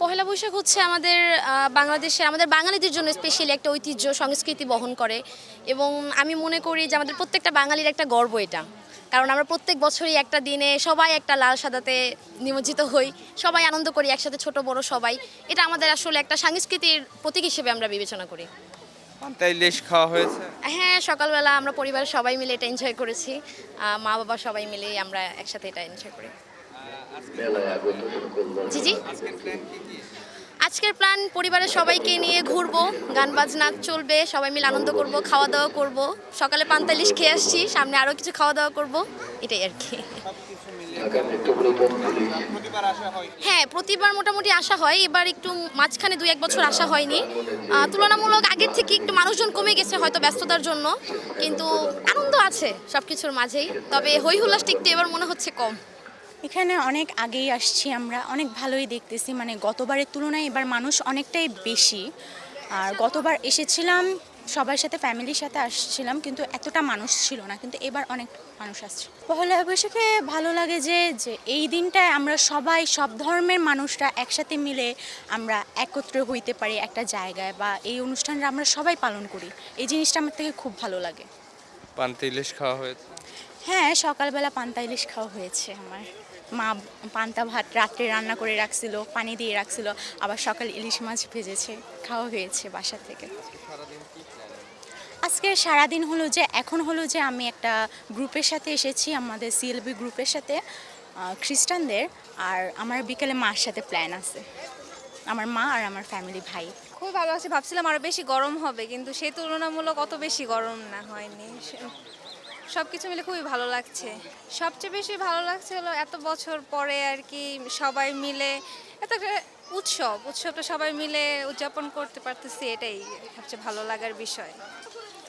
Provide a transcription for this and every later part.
পহেলা বৈশাখ হচ্ছে আমাদের বাংলাদেশের আমাদের বাঙালিদের জন্য স্পেশালি একটা ঐতিহ্য সংস্কৃতি বহন করে এবং আমি মনে করি যে আমাদের প্রত্যেকটা বাঙালির একটা গর্ব এটা। কারণ আমরা প্রত্যেক বছরই একটা দিনে সবাই একটা লাল সাদাতে নিমজ্জিত হই, সবাই আনন্দ করি একসাথে, ছোট বড় সবাই। এটা আমাদের আসলে একটা সংস্কৃতির প্রতীক হিসেবে আমরা বিবেচনা করি। পান্তা ইলিশ খাওয়া হয়েছে? হ্যাঁ, সকালবেলা আমরা পরিবারের সবাই মিলে এটা এনজয় করেছি। মা বাবা সবাই মিলেই আমরা একসাথে এটা এনজয় করি। জি জি, আজকের প্ল্যান কি? আজকের প্ল্যান পরিবারের সবাইকে নিয়ে ঘুরবো, গান বাজনা চলবে, সবাই মিলে আনন্দ করব, খাওয়া দাওয়া করব। সকালে পান্তা ইলিশ খেয়ে আসছি, সামনে আরও কিছু খাওয়া দাওয়া করব, এটাই আর কি। সবকিছু মিলিয়ে প্রতিবার আসা হয় কি? হ্যাঁ, প্রতিবার মোটামুটি আসা হয়, এবার একটু মাঝখানে 2-1 বছর আসা হয়নি। তুলনামূলক আগের থেকে একটু মানুষজন কমে গেছে হয়তো ব্যস্ততার জন্য, কিন্তু আনন্দ আছে সব কিছুর মাঝেই। তবে হই হুল্লাসটা একটু এবার মনে হচ্ছে কম। এখানে অনেক আগেই আসছি আমরা, অনেক ভালোই দেখতেছি, মানে গতবারের তুলনায় এবার মানুষ অনেকটাই বেশি। আর গতবার এসেছিলাম সবার সাথে, ফ্যামিলির সাথে আসছিলাম, কিন্তু এতটা মানুষ ছিল না, কিন্তু এবার অনেক মানুষ আসছে। পহেলা বৈশাখে ভালো লাগে যে যে এই দিনটায় আমরা সবাই, সব ধর্মের মানুষরা একসাথে মিলে আমরা একত্র হইতে পারি একটা জায়গায়, বা এই অনুষ্ঠানটা আমরা সবাই পালন করি। এই জিনিসটা আমার থেকে খুব ভালো লাগে। পান্তা ইলিশ খাওয়া হয়েছে? হ্যাঁ, সকালবেলা পান্তা ইলিশ খাওয়া হয়েছে। আমার মা পান্তা ভাত রাত্রে রান্না করে রাখছিল, পানি দিয়ে রাখছিল, আবার সকাল ইলিশ মাছ ভেজেছে, খাওয়া হয়েছে বাসা থেকে। আজকে সারাদিন হলো যে এখন হলো যে আমি একটা গ্রুপের সাথে এসেছি, আমাদের সিএলবি গ্রুপের সাথে, খ্রিস্টানদের। আর আমার বিকেলে মার সাথে প্ল্যান আছে, আমার মা আর আমার ফ্যামিলি ভাই। খুবই ভালো আছে, ভাবছিলাম আরো বেশি গরম হবে, কিন্তু সেই তুলনামূলক অত বেশি গরম না হয়নি। সব কিছু মিলে খুবই ভালো লাগছে। সবচেয়ে বেশি ভালো লাগছে হলো এত বছর পরে আর কি সবাই মিলে এত একটা উৎসবটা সবাই মিলে উদযাপন করতে পারতেছি, এটাই সবচেয়ে ভালো লাগার বিষয়।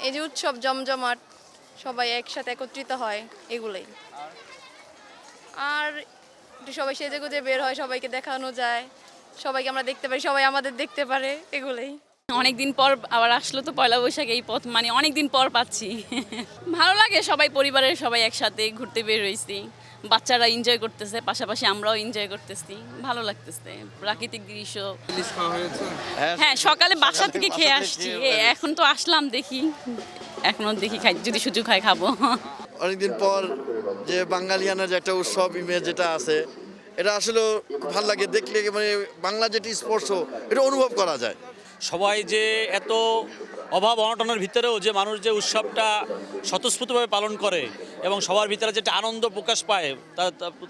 এই যে উৎসব জমজমাট, সবাই একসাথে একত্রিত হয়, এগুলোই। আর একটু সবাই সেজেগুজে বের হয়, সবাইকে দেখানো যায়, সবাইকে আমরা দেখতে পারি, সবাই আমাদের দেখতে পারে, এগুলোই। অনেকদিন পর আবার আসলো তো পয়লা বৈশাখ, এই পথ মানে অনেকদিন পর পাচ্ছি। ভালো লাগে, সবাই পরিবারের সবাই একসাথে ঘুরতে বের হয়েছি, বাচ্চারা এনজয় করতেছে, পাশাপাশি আমরাও এনজয় করতেছি, ভালো লাগতেছে প্রাকৃতিক দৃশ্য। ইলিশ খাওয়া হয়েছে? হ্যাঁ, সকালে বাসা থেকে খেয়ে আসছি, এখন তো আসলাম, দেখি এখনো দেখি খাই, যদি সুযোগ হয় খাবো। অনেকদিন পর যে বাঙালিয়ানার যে একটা উৎসব ইমেজ যেটা আছে, এটা আসলে ভাল লাগে দেখলে, মানে বাংলা যেটি স্পর্শ এটা অনুভব করা যায়। সবাই যে এত অভাব অনটনের ভিতরেও যে মানুষ যে উৎসবটা স্বতঃস্ফূর্তভাবে পালন করে এবং সবার ভিতরে যেটা আনন্দ প্রকাশ পায়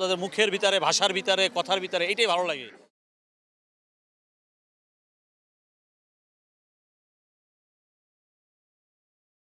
তাদের মুখের ভিতরে, ভাষার ভিতরে, কথার ভিতরে, এটাই ভালো লাগে।